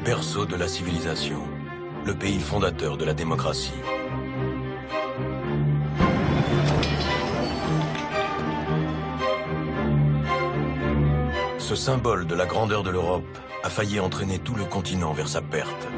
berceau de la civilisation, le pays fondateur de la démocratie. Ce symbole de la grandeur de l'Europe a failli entraîner tout le continent vers sa perte.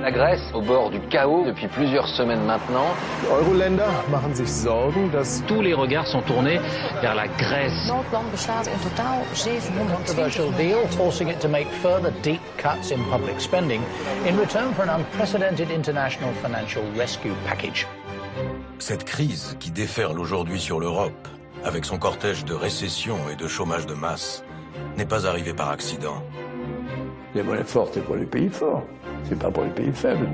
La Grèce, au bord du chaos depuis plusieurs semaines maintenant. Euro-Länder machen sich Sorgen, dass tous les regards sont tournés vers la Grèce. Noordland beslaat in totaal 720 controversial deal forcing it to make further deep cuts in public spending in return for an unprecedented international financial rescue package. Cette crise qui déferle aujourd'hui sur l'Europe, avec son cortège de récession et de chômage de masse, n'est pas arrivée par accident. Les monnaies fortes, c'est pour les pays forts, c'est pas pour les pays faibles.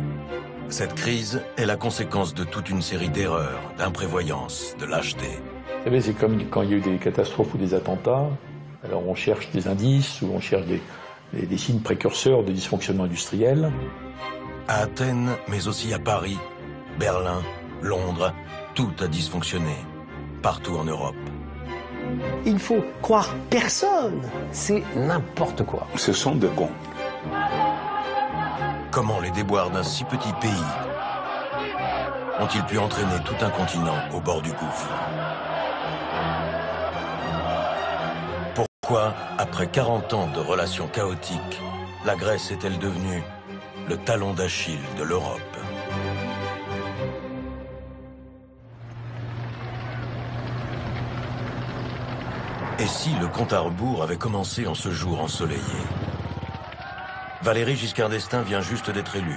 Cette crise est la conséquence de toute une série d'erreurs, d'imprévoyance, de lâcheté. Vous savez, c'est comme quand il y a eu des catastrophes ou des attentats. Alors on cherche des indices ou on cherche des signes précurseurs de dysfonctionnement industriel. À Athènes, mais aussi à Paris, Berlin, Londres, tout a dysfonctionné, partout en Europe. Il faut croire personne, c'est n'importe quoi. Ce sont de bons. Comment les déboires d'un si petit pays ont-ils pu entraîner tout un continent au bord du gouffre? Pourquoi, après 40 ans de relations chaotiques, la Grèce est-elle devenue le talon d'Achille de l'Europe? Et si le compte à rebours avait commencé en ce jour ensoleillé? Valéry Giscard d'Estaing vient juste d'être élu.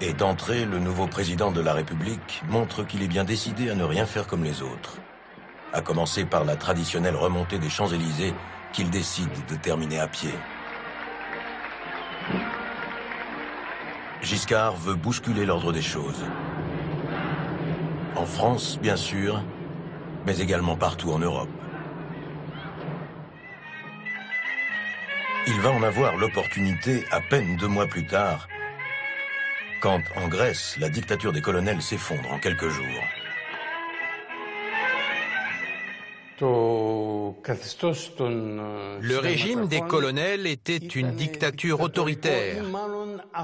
Et d'entrée, le nouveau président de la République montre qu'il est bien décidé à ne rien faire comme les autres. À commencer par la traditionnelle remontée des Champs-Élysées qu'il décide de terminer à pied. Giscard veut bousculer l'ordre des choses. En France, bien sûr, mais également partout en Europe. Il va en avoir l'opportunité à peine 2 mois plus tard, quand en Grèce, la dictature des colonels s'effondre en quelques jours. Le régime des colonels était une dictature autoritaire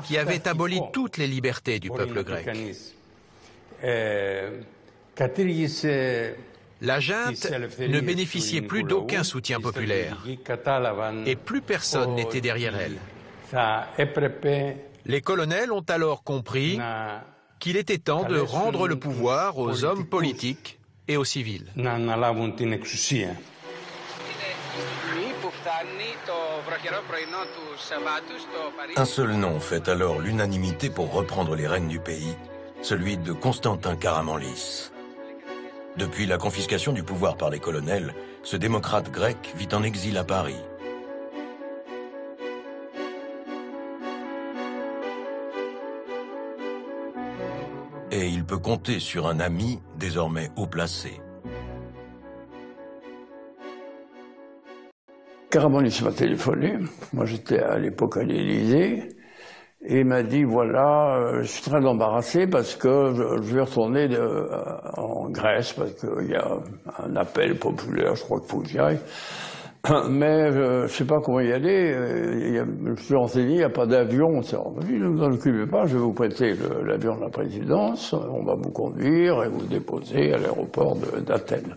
qui avait aboli toutes les libertés du peuple grec. La junte ne bénéficiait plus d'aucun soutien populaire et plus personne n'était derrière elle. Les colonels ont alors compris qu'il était temps de rendre le pouvoir aux hommes politiques et aux civils. Un seul nom fait alors l'unanimité pour reprendre les rênes du pays, celui de Constantin Karamanlis. Depuis la confiscation du pouvoir par les colonels, ce démocrate grec vit en exil à Paris. Et il peut compter sur un ami désormais haut placé. Karamanlis m'a téléphoné, moi j'étais à l'époque à l'Élysée, et il m'a dit, voilà, je suis très embarrassé parce que je vais retourner en Grèce, parce qu'il y a un appel populaire, je crois qu'il faut que j'y aille. Mais je ne sais pas comment y aller, je suis renseigné, il n'y a pas d'avion. Ne vous en occupez pas, je vais vous prêter l'avion de la présidence, on va vous conduire et vous déposer à l'aéroport d'Athènes.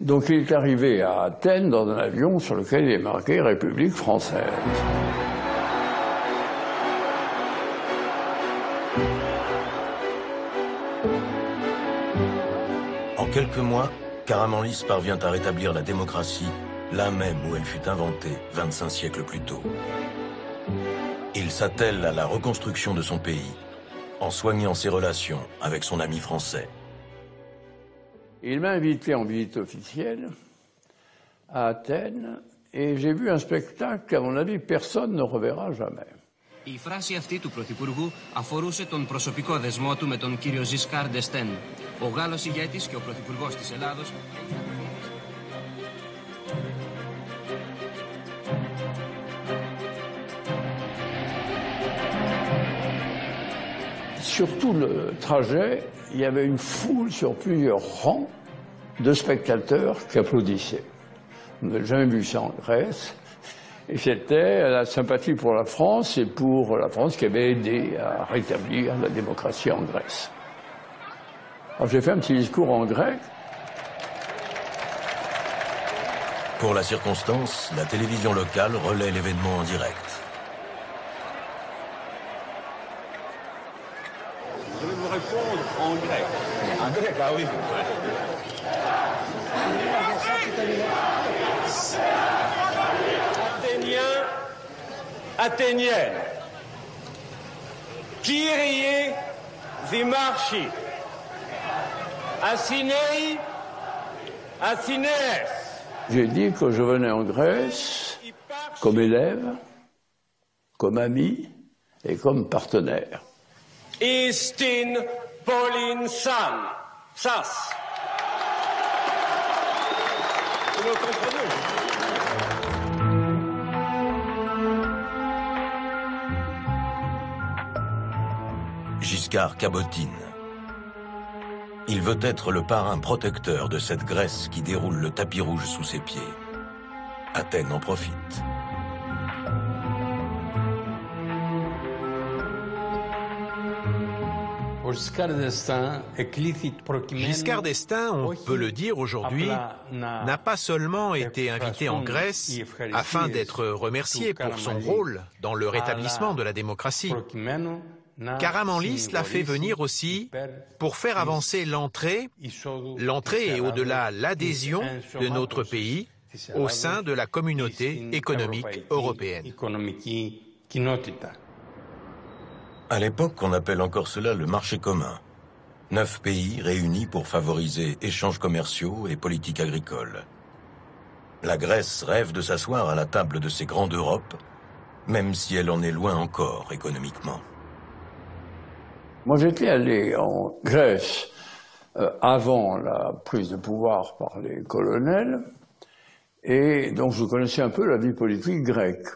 Donc il est arrivé à Athènes dans un avion sur lequel il est marqué République française. En quelques mois, Karamanlis parvient à rétablir la démocratie, là même où elle fut inventée 25 siècles plus tôt. Il s'attelle à la reconstruction de son pays, en soignant ses relations avec son ami français. Il m'a invité en visite officielle à Athènes, et j'ai vu un spectacle qu'à mon avis personne ne reverra jamais. Η φράση αυτή του Πρωθυπουργού αφορούσε τον προσωπικό δεσμό του με τον κύριο Ζισκάρ ντ'Εστέν, ο Γάλλος ηγέτης και ο Πρωθυπουργός της Ελλάδος. Sur tout le trajet, il y avait une foule sur plusieurs rangs de spectateurs qui applaudissaient. On n'a jamais vu ça en Grèce. Et c'était la sympathie pour la France et pour la France qui avait aidé à rétablir la démocratie en Grèce. Alors j'ai fait un petit discours en grec. Pour la circonstance, la télévision locale relaie l'événement en direct. Je vais vous répondre en grec. En grec, ah oui. Athéniens, Athéniennes, Kyrie Dimarchi, Athénei, Athénès. J'ai dit que je venais en Grèce comme élève, comme ami et comme partenaire. Istin Pauline San, Sas. Vous me comprenez? Giscard cabotine. Il veut être le parrain protecteur de cette Grèce qui déroule le tapis rouge sous ses pieds. Athènes en profite. Giscard d'Estaing, on peut le dire aujourd'hui, n'a pas seulement été invité en Grèce afin d'être remercié pour son rôle dans le rétablissement de la démocratie. Karamanlis l'a fait venir aussi pour faire avancer l'entrée et au-delà l'adhésion de notre pays au sein de la communauté économique européenne. À l'époque, on appelle encore cela le marché commun. 9 pays réunis pour favoriser échanges commerciaux et politiques agricoles. La Grèce rêve de s'asseoir à la table de ces grands d'Europe, même si elle en est loin encore économiquement. Moi, j'étais allé en Grèce avant la prise de pouvoir par les colonels, et donc je connaissais un peu la vie politique grecque.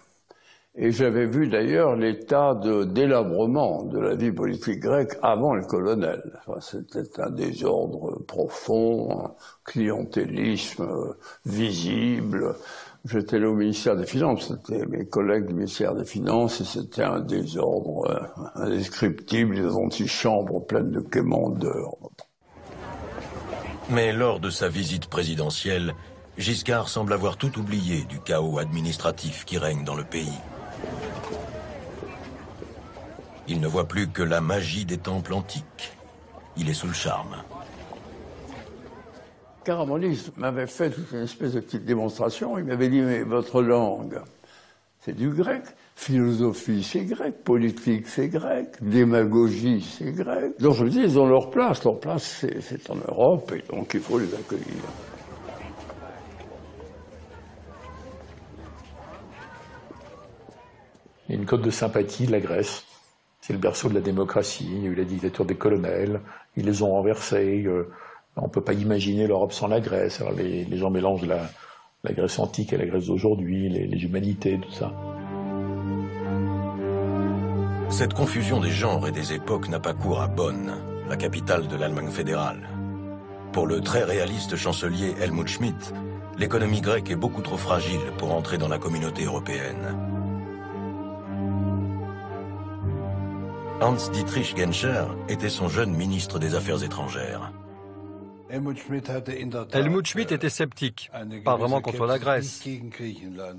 Et j'avais vu d'ailleurs l'état de délabrement de la vie politique grecque avant les colonels. Enfin, c'était un désordre profond, un clientélisme visible. J'étais là au ministère des Finances, c'était mes collègues du ministère des Finances, et c'était un désordre indescriptible, des antichambres pleines de quémandeurs. Mais lors de sa visite présidentielle, Giscard semble avoir tout oublié du chaos administratif qui règne dans le pays. Il ne voit plus que la magie des temples antiques. Il est sous le charme. Karamanlis m'avait fait toute une espèce de petite démonstration. Il m'avait dit, mais votre langue, c'est du grec. Philosophie, c'est grec. Politique, c'est grec. Démagogie, c'est grec. Donc je me dis, ils ont leur place. Leur place, c'est en Europe, et donc il faut les accueillir. Il y a une cote de sympathie de la Grèce. C'est le berceau de la démocratie. Il y a eu la dictature des colonels. Ils les ont renversés. On ne peut pas imaginer l'Europe sans la Grèce. Alors les gens mélangent la Grèce antique et la Grèce d'aujourd'hui, les humanités, tout ça. Cette confusion des genres et des époques n'a pas cours à Bonn, la capitale de l'Allemagne fédérale. Pour le très réaliste chancelier Helmut Schmidt, l'économie grecque est beaucoup trop fragile pour entrer dans la communauté européenne. Hans-Dietrich Genscher était son jeune ministre des Affaires étrangères. Helmut Schmidt était sceptique, pas vraiment contre la Grèce.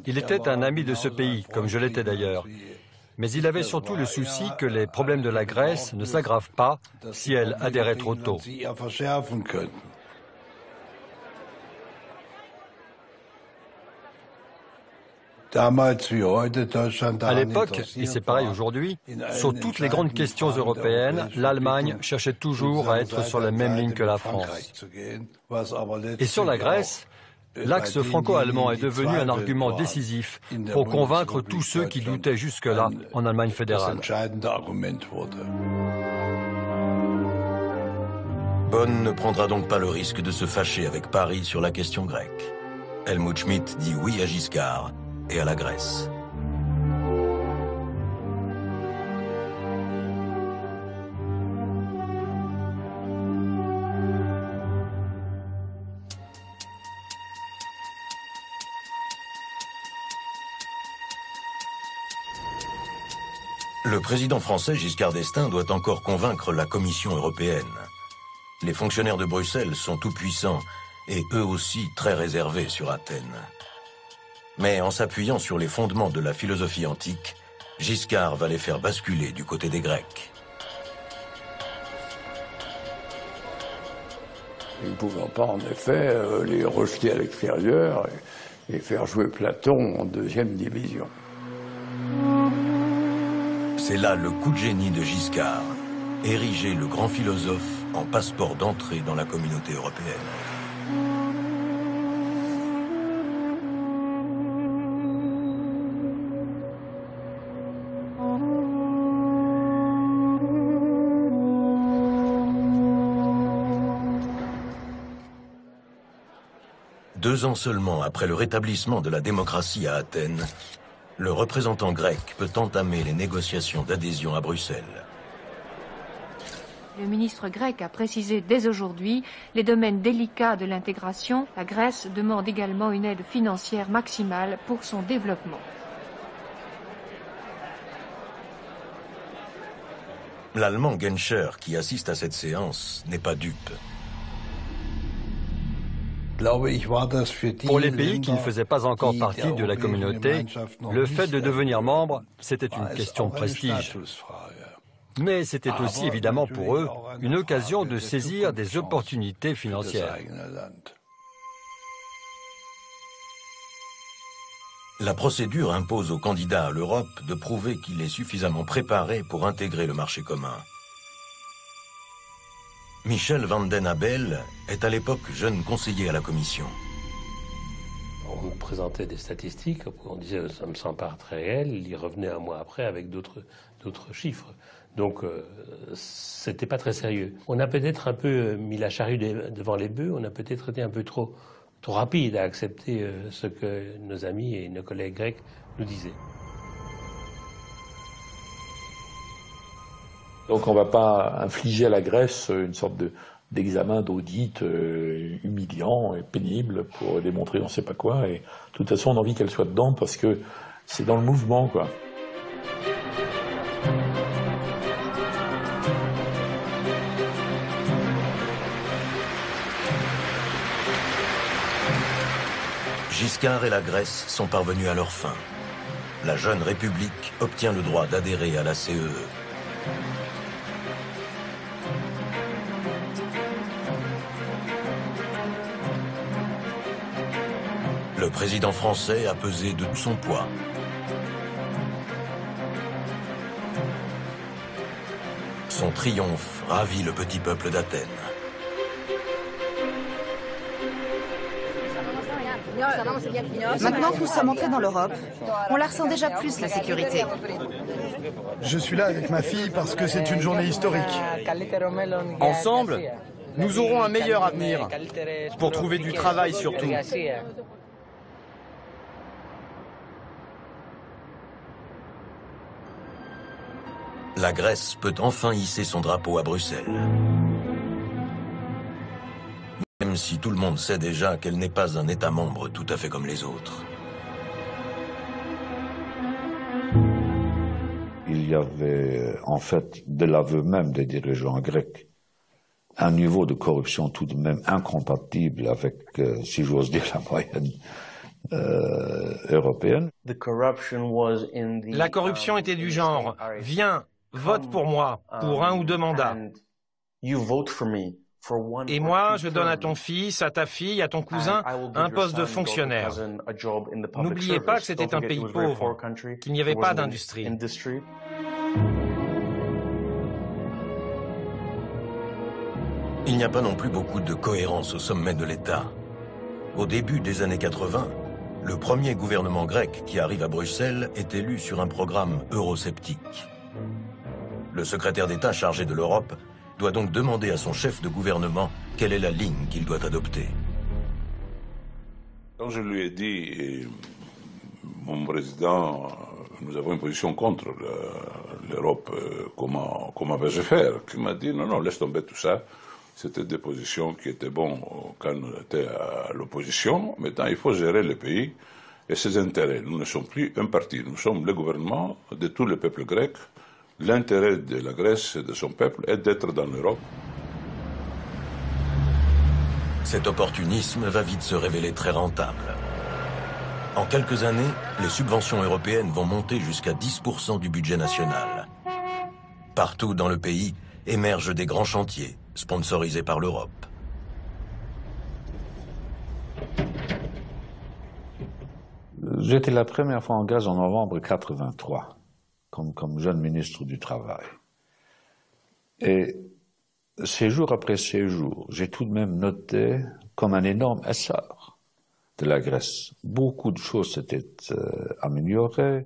Il était un ami de ce pays, comme je l'étais d'ailleurs. Mais il avait surtout le souci que les problèmes de la Grèce ne s'aggravent pas si elle adhérait trop tôt. À l'époque, et c'est pareil aujourd'hui, sur toutes les grandes questions européennes, l'Allemagne cherchait toujours à être sur la même ligne que la France. Et sur la Grèce, l'axe franco-allemand est devenu un argument décisif pour convaincre tous ceux qui doutaient jusque-là en Allemagne fédérale. Bonn ne prendra donc pas le risque de se fâcher avec Paris sur la question grecque. Helmut Schmidt dit oui à Giscard et à la Grèce. Le président français Giscard d'Estaing doit encore convaincre la Commission européenne. Les fonctionnaires de Bruxelles sont tout-puissants et eux aussi très réservés sur Athènes. Mais en s'appuyant sur les fondements de la philosophie antique, Giscard va les faire basculer du côté des Grecs. Il ne pouvait pas, en effet, les rejeter à l'extérieur et faire jouer Platon en deuxième division. C'est là le coup de génie de Giscard, ériger le grand philosophe en passeport d'entrée dans la communauté européenne. Deux ans seulement après le rétablissement de la démocratie à Athènes, le représentant grec peut entamer les négociations d'adhésion à Bruxelles. Le ministre grec a précisé dès aujourd'hui les domaines délicats de l'intégration. La Grèce demande également une aide financière maximale pour son développement. L'Allemand Genscher, qui assiste à cette séance, n'est pas dupe. Pour les pays qui ne faisaient pas encore partie de la communauté, le fait de devenir membre, c'était une question de prestige. Mais c'était aussi évidemment pour eux une occasion de saisir des opportunités financières. La procédure impose aux candidats à l'Europe de prouver qu'il est suffisamment préparé pour intégrer le marché commun. Michel van den Abel est à l'époque jeune conseiller à la Commission. On nous présentait des statistiques, on disait ça me semble pas très réel, il y revenait un mois après avec d'autres chiffres. Donc c'était pas très sérieux. On a peut-être un peu mis la charrue devant les bœufs, on a peut-être été un peu trop rapide à accepter ce que nos amis et nos collègues grecs nous disaient. Donc on ne va pas infliger à la Grèce une sorte d'examen d'audit humiliant et pénible pour démontrer on ne sait pas quoi. Et de toute façon, on a envie qu'elle soit dedans parce que c'est dans le mouvement, quoi. Giscard et la Grèce sont parvenus à leur fin. La jeune République obtient le droit d'adhérer à la CEE. Le président français a pesé de tout son poids. Son triomphe ravit le petit peuple d'Athènes. Maintenant que nous sommes entrés dans l'Europe, on la ressent déjà plus, la sécurité. Je suis là avec ma fille parce que c'est une journée historique. Ensemble, nous aurons un meilleur avenir, pour trouver du travail surtout. La Grèce peut enfin hisser son drapeau à Bruxelles. Même si tout le monde sait déjà qu'elle n'est pas un État membre tout à fait comme les autres. Il y avait en fait, de l'aveu même des dirigeants grecs, un niveau de corruption tout de même incompatible avec, si j'ose dire, la moyenne européenne. La corruption était du genre « Viens, vote pour moi, pour 1 ou 2 mandats. Et moi, je donne à ton fils, à ta fille, à ton cousin, un poste de fonctionnaire. » N'oubliez pas que c'était un pays pauvre, qu'il n'y avait pas d'industrie. Il n'y a pas non plus beaucoup de cohérence au sommet de l'État. Au début des années 80, le premier gouvernement grec qui arrive à Bruxelles est élu sur un programme eurosceptique. Le secrétaire d'État chargé de l'Europe doit donc demander à son chef de gouvernement quelle est la ligne qu'il doit adopter. Quand je lui ai dit, mon président, nous avons une position contre l'Europe, comment vais-je faire? Il m'a dit, non, laisse tomber tout ça. C'était des positions qui étaient bonnes quand on était à l'opposition. Maintenant, il faut gérer le pays et ses intérêts. Nous ne sommes plus un parti, nous sommes le gouvernement de tout le peuple grec. L'intérêt de la Grèce et de son peuple est d'être dans l'Europe. Cet opportunisme va vite se révéler très rentable. En quelques années, les subventions européennes vont monter jusqu'à 10% du budget national. Partout dans le pays émergent des grands chantiers, sponsorisés par l'Europe. J'étais la première fois en Grèce en novembre 1983, comme jeune ministre du Travail. Et séjour après séjour, j'ai tout de même noté comme un énorme essor de la Grèce. Beaucoup de choses s'étaient améliorées.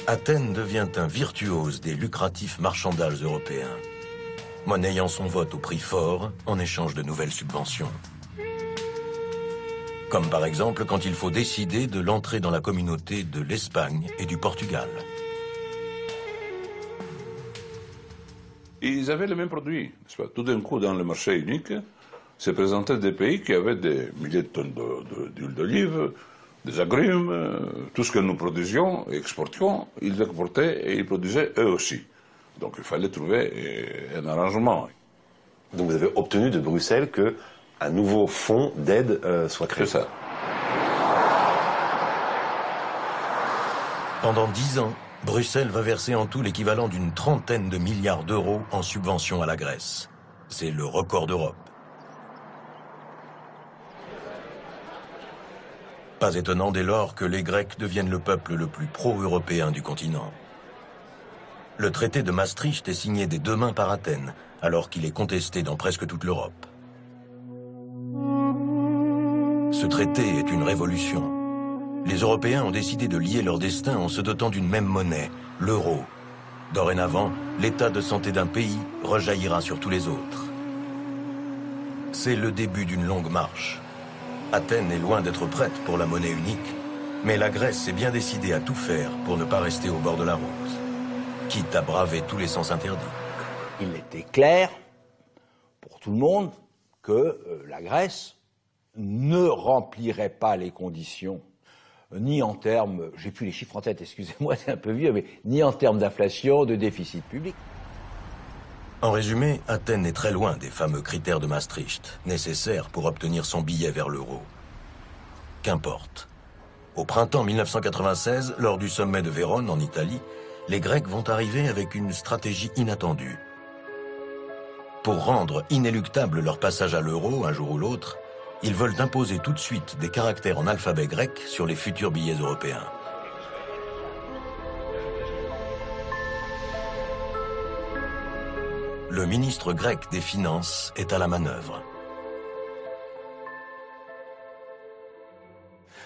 Athènes devient un virtuose des lucratifs marchandages européens, monnayant son vote au prix fort en échange de nouvelles subventions. Comme par exemple quand il faut décider de l'entrée dans la communauté de l'Espagne et du Portugal. Ils avaient les mêmes produits, n'est-ce pas? Tout d'un coup, dans le marché unique, se présentaient des pays qui avaient des milliers de tonnes d'huile d'olive, des agrumes, tout ce que nous produisions et exportions, ils exportaient et ils produisaient eux aussi. Donc il fallait trouver un arrangement. Donc vous avez obtenu de Bruxelles qu'un nouveau fonds d'aide soit créé. C'est ça. Pendant 10 ans, Bruxelles va verser en tout l'équivalent d'une 30aine de milliards d'euros en subventions à la Grèce. C'est le record d'Europe. Pas étonnant dès lors que les Grecs deviennent le peuple le plus pro-européen du continent. Le traité de Maastricht est signé des deux mains par Athènes, alors qu'il est contesté dans presque toute l'Europe. Ce traité est une révolution. Les Européens ont décidé de lier leur destin en se dotant d'une même monnaie, l'euro. Dorénavant, l'état de santé d'un pays rejaillira sur tous les autres. C'est le début d'une longue marche. Athènes est loin d'être prête pour la monnaie unique, mais la Grèce s'est bien décidée à tout faire pour ne pas rester au bord de la route, quitte à braver tous les sens interdits. Il était clair pour tout le monde que la Grèce ne remplirait pas les conditions, ni en termes, j'ai plus les chiffres en tête, excusez-moi, c'est un peu vieux, mais ni en termes d'inflation, de déficit public. En résumé, Athènes est très loin des fameux critères de Maastricht, nécessaires pour obtenir son billet vers l'euro. Qu'importe. Au printemps 1996, lors du sommet de Vérone en Italie, les Grecs vont arriver avec une stratégie inattendue. Pour rendre inéluctable leur passage à l'euro un jour ou l'autre, ils veulent imposer tout de suite des caractères en alphabet grec sur les futurs billets européens. Le ministre grec des Finances est à la manœuvre.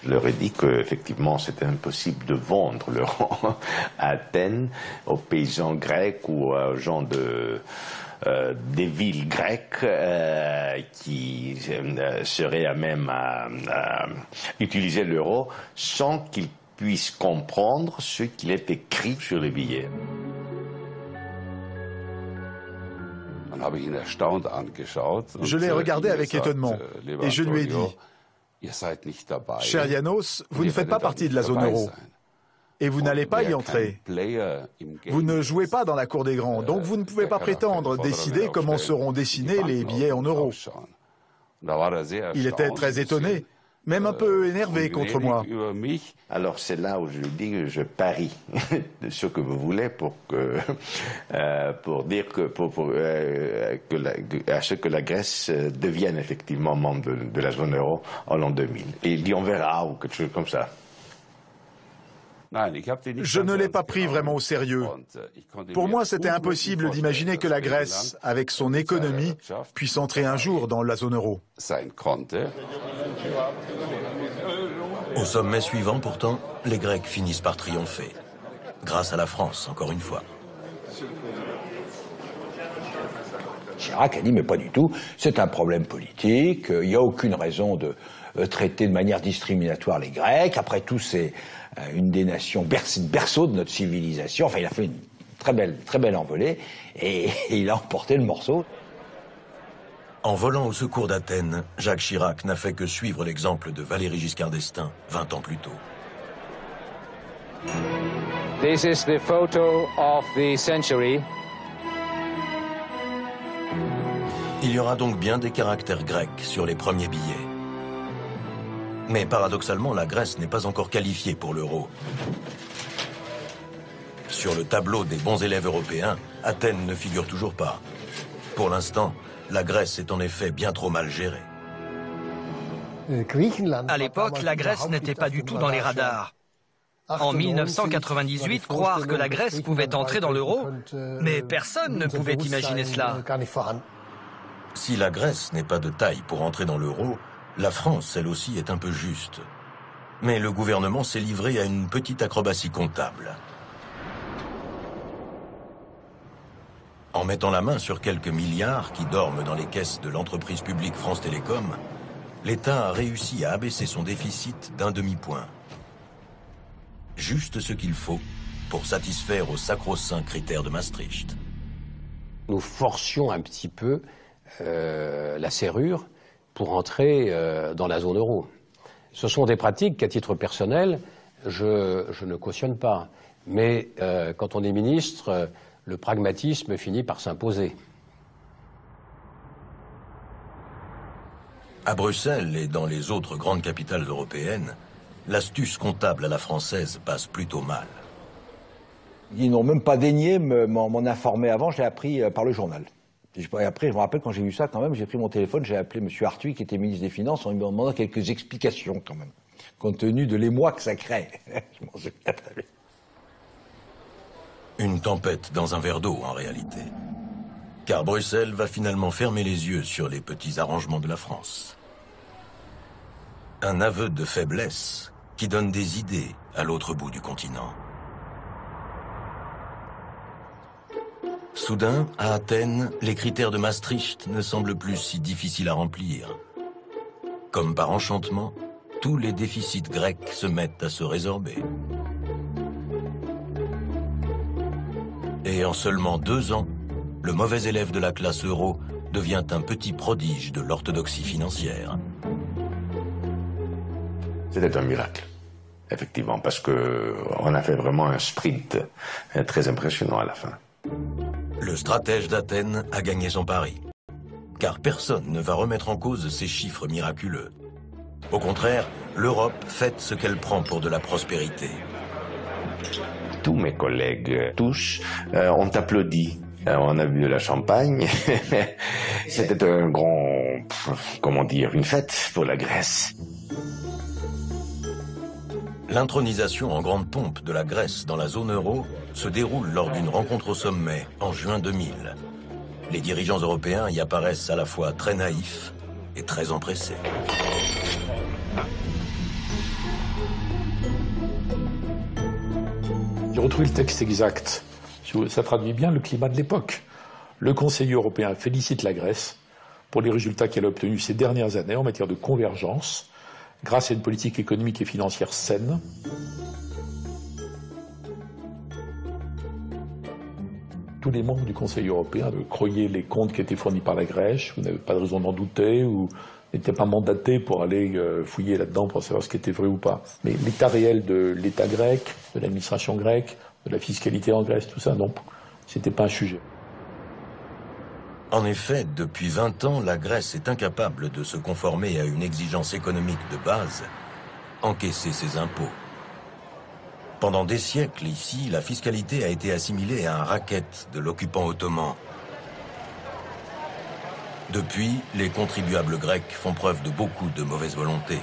Je leur ai dit qu'effectivement c'était impossible de vendre l'euro à Athènes, aux paysans grecs ou aux gens des villes grecques qui seraient à même à utiliser l'euro sans qu'ils puissent comprendre ce qu'il est écrit sur les billets. Je l'ai regardé avec étonnement et je lui ai dit « Cher Yanos, vous ne faites pas partie de la zone euro et vous n'allez pas y entrer. Vous ne jouez pas dans la cour des grands, donc vous ne pouvez pas prétendre décider comment seront dessinés les billets en euros. » Il était très étonné, même un peu énervé contre moi. Alors c'est là où je lui dis que je parie de ce que vous voulez pour dire à ce que la Grèce devienne effectivement membre de la zone euro en l'an 2000. Et il dit on verra ou quelque chose comme ça. Je ne l'ai pas pris vraiment au sérieux. Pour moi, c'était impossible d'imaginer que la Grèce, avec son économie, puisse entrer un jour dans la zone euro. Au sommet suivant, pourtant, les Grecs finissent par triompher. Grâce à la France, encore une fois. Chirac a dit, mais pas du tout, c'est un problème politique, il n'y a aucune raison de traiter de manière discriminatoire les Grecs. Après tout, c'est une des nations berceau de notre civilisation. Enfin, il a fait une très belle envolée et il a emporté le morceau. En volant au secours d'Athènes, Jacques Chirac n'a fait que suivre l'exemple de Valéry Giscard d'Estaing 20 ans plus tôt. This is the photo of the century. Il y aura donc bien des caractères grecs sur les premiers billets. Mais paradoxalement, la Grèce n'est pas encore qualifiée pour l'euro. Sur le tableau des bons élèves européens, Athènes ne figure toujours pas. Pour l'instant, la Grèce est en effet bien trop mal gérée. À l'époque, la Grèce n'était pas du tout dans les radars. En 1998, croire que la Grèce pouvait entrer dans l'euro, mais personne ne pouvait imaginer cela. Si la Grèce n'est pas de taille pour entrer dans l'euro, la France, elle aussi, est un peu juste. Mais le gouvernement s'est livré à une petite acrobatie comptable. En mettant la main sur quelques milliards qui dorment dans les caisses de l'entreprise publique France Télécom, l'État a réussi à abaisser son déficit d'1 demi-point. Juste ce qu'il faut pour satisfaire aux sacro-saints critères de Maastricht. Nous forcions un petit peu la serrure pour entrer dans la zone euro. Ce sont des pratiques qu'à titre personnel, je ne cautionne pas. Mais quand on est ministre, le pragmatisme finit par s'imposer. À Bruxelles et dans les autres grandes capitales européennes, l'astuce comptable à la française passe plutôt mal. Ils n'ont même pas daigné m'en informer avant, je l'ai appris par le journal. Et après, je me rappelle quand j'ai vu ça quand même, j'ai pris mon téléphone, j'ai appelé M. Arthuis qui était ministre des Finances en lui demandant quelques explications quand même, compte tenu de l'émoi que ça crée. Je m'en souviens très bien. Une tempête dans un verre d'eau en réalité. Car Bruxelles va finalement fermer les yeux sur les petits arrangements de la France. Un aveu de faiblesse qui donne des idées à l'autre bout du continent. Soudain, à Athènes, les critères de Maastricht ne semblent plus si difficiles à remplir. Comme par enchantement, tous les déficits grecs se mettent à se résorber. Et en seulement 2 ans, le mauvais élève de la classe euro devient un petit prodige de l'orthodoxie financière. C'était un miracle, effectivement, parce qu'on a fait vraiment un sprint très impressionnant à la fin. Le stratège d'Athènes a gagné son pari. Car personne ne va remettre en cause ces chiffres miraculeux. Au contraire, l'Europe fête ce qu'elle prend pour de la prospérité. Tous mes collègues, tous, ont applaudi. On a bu de la champagne. C'était un grand, comment dire, une fête pour la Grèce. L'intronisation en grande pompe de la Grèce dans la zone euro se déroule lors d'une rencontre au sommet en juin 2000. Les dirigeants européens y apparaissent à la fois très naïfs et très empressés. J'ai retrouvé le texte exact. Ça traduit bien le climat de l'époque. Le Conseil européen félicite la Grèce pour les résultats qu'elle a obtenus ces dernières années en matière de convergence, grâce à une politique économique et financière saine. Tous les membres du Conseil européen croyaient les comptes qui étaient fournis par la Grèce, vous n'avez pas de raison d'en douter, ou n'étaient pas mandatés pour aller fouiller là-dedans pour savoir ce qui était vrai ou pas. Mais l'état réel de l'État grec, de l'administration grecque, de la fiscalité en Grèce, tout ça, non, c'était pas un sujet. En effet, depuis 20 ans, la Grèce est incapable de se conformer à une exigence économique de base, encaisser ses impôts. Pendant des siècles, ici, la fiscalité a été assimilée à un racket de l'occupant ottoman. Depuis, les contribuables grecs font preuve de beaucoup de mauvaise volonté.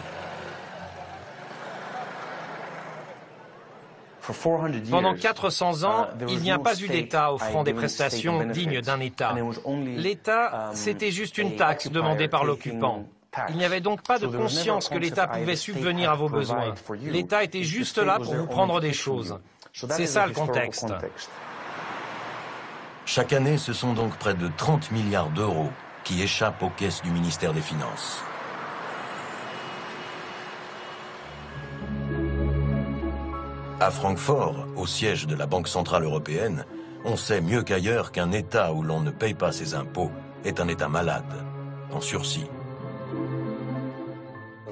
Pendant 400 ans, il n'y a pas eu d'État offrant des prestations dignes d'un État. L'État, c'était juste une taxe demandée par l'occupant. Il n'y avait donc pas de conscience que l'État pouvait subvenir à vos besoins. L'État était juste là pour vous prendre des choses. C'est ça le contexte. Chaque année, ce sont donc près de 30 milliards d'euros qui échappent aux caisses du ministère des Finances. À Francfort, au siège de la Banque centrale européenne, on sait mieux qu'ailleurs qu'un État où l'on ne paye pas ses impôts est un État malade, en sursis.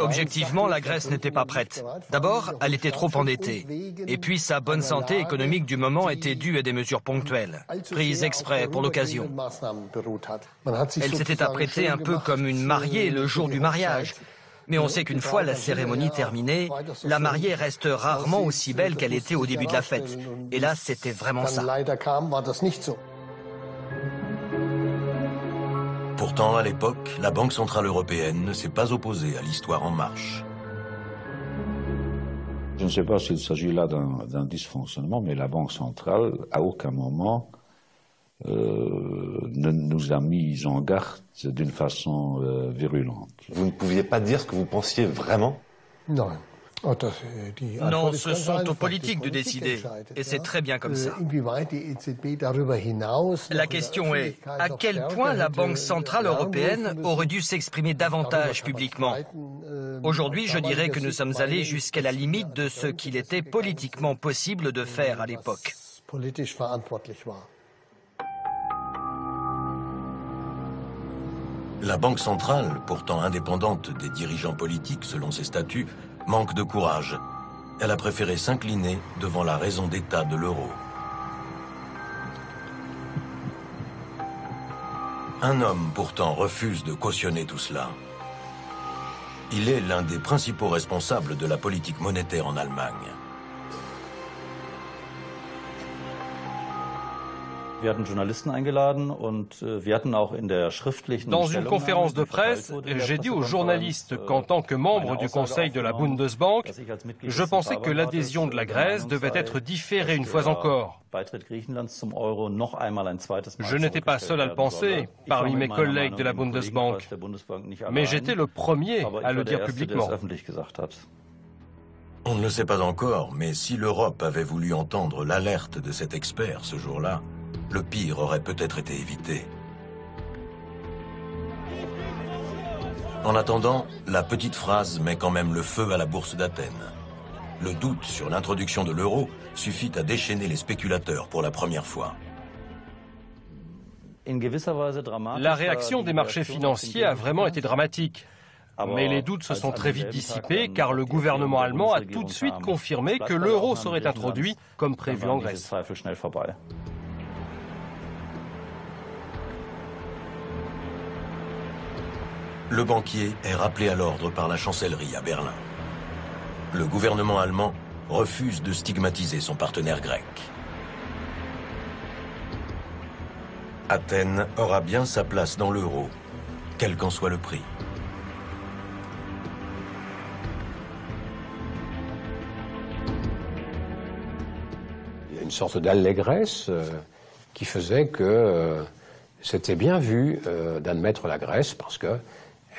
Objectivement, la Grèce n'était pas prête. D'abord, elle était trop endettée. Et puis, sa bonne santé économique du moment était due à des mesures ponctuelles, prises exprès pour l'occasion. Elle s'était apprêtée un peu comme une mariée le jour du mariage. Mais on sait qu'une fois la cérémonie terminée, la mariée reste rarement aussi belle qu'elle était au début de la fête. Et là, c'était vraiment ça. Pourtant, à l'époque, la Banque centrale européenne ne s'est pas opposée à l'histoire en marche. Je ne sais pas s'il s'agit là d'un dysfonctionnement, mais la Banque centrale, à aucun moment, ne nous a mis en garde d'une façon virulente. Vous ne pouviez pas dire ce que vous pensiez vraiment? Non. Non, ce sont aux politiques de décider, et c'est très bien comme ça. La question est, à quel point la Banque centrale européenne aurait dû s'exprimer davantage publiquement? Aujourd'hui, je dirais que nous sommes allés jusqu'à la limite de ce qu'il était politiquement possible de faire à l'époque. La Banque centrale, pourtant indépendante des dirigeants politiques selon ses statuts, manque de courage. Elle a préféré s'incliner devant la raison d'État de l'euro. Un homme, pourtant, refuse de cautionner tout cela. Il est l'un des principaux responsables de la politique monétaire en Allemagne. Dans une conférence de presse, j'ai dit aux journalistes qu'en tant que membre du Conseil de la Bundesbank, je pensais que l'adhésion de la Grèce devait être différée une fois encore. Je n'étais pas seul à le penser parmi mes collègues de la Bundesbank, mais j'étais le premier à le dire publiquement. On ne le sait pas encore, mais si l'Europe avait voulu entendre l'alerte de cet expert ce jour-là, le pire aurait peut-être été évité. En attendant, la petite phrase met quand même le feu à la bourse d'Athènes. Le doute sur l'introduction de l'euro suffit à déchaîner les spéculateurs pour la première fois. La réaction des marchés financiers a vraiment été dramatique. Mais les doutes se sont très vite dissipés car le gouvernement allemand a tout de suite confirmé que l'euro serait introduit comme prévu en Grèce. Le banquier est rappelé à l'ordre par la chancellerie à Berlin. Le gouvernement allemand refuse de stigmatiser son partenaire grec. Athènes aura bien sa place dans l'euro, quel qu'en soit le prix. Il y a une sorte d'allégresse qui faisait que c'était bien vu d'admettre la Grèce parce qu'elle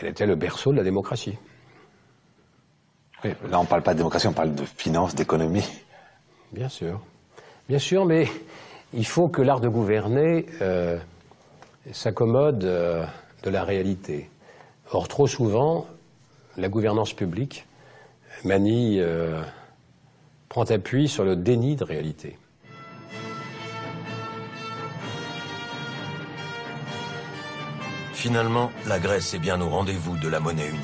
était le berceau de la démocratie. Oui, là on ne parle pas de démocratie, on parle de finance, d'économie. Bien sûr, mais il faut que l'art de gouverner s'accommode de la réalité. Or, trop souvent, la gouvernance publique prend appui sur le déni de réalité. Finalement, la Grèce est bien au rendez-vous de la monnaie unique.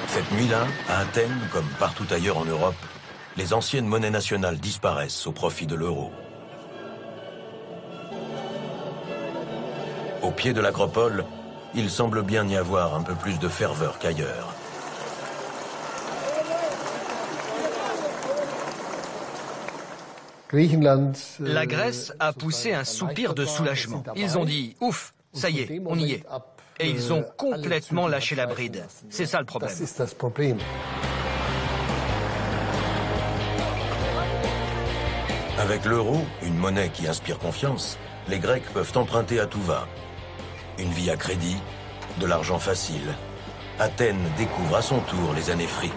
Cette nuit-là, à Athènes, comme partout ailleurs en Europe, les anciennes monnaies nationales disparaissent au profit de l'euro. Au pied de l'acropole, il semble bien y avoir un peu plus de ferveur qu'ailleurs. La Grèce a poussé un soupir de soulagement. Ils ont dit « Ouf, ça y est, on y est ». Et ils ont complètement lâché la bride. C'est ça le problème. Avec l'euro, une monnaie qui inspire confiance, les Grecs peuvent emprunter à tout va. Une vie à crédit, de l'argent facile. Athènes découvre à son tour les années fric.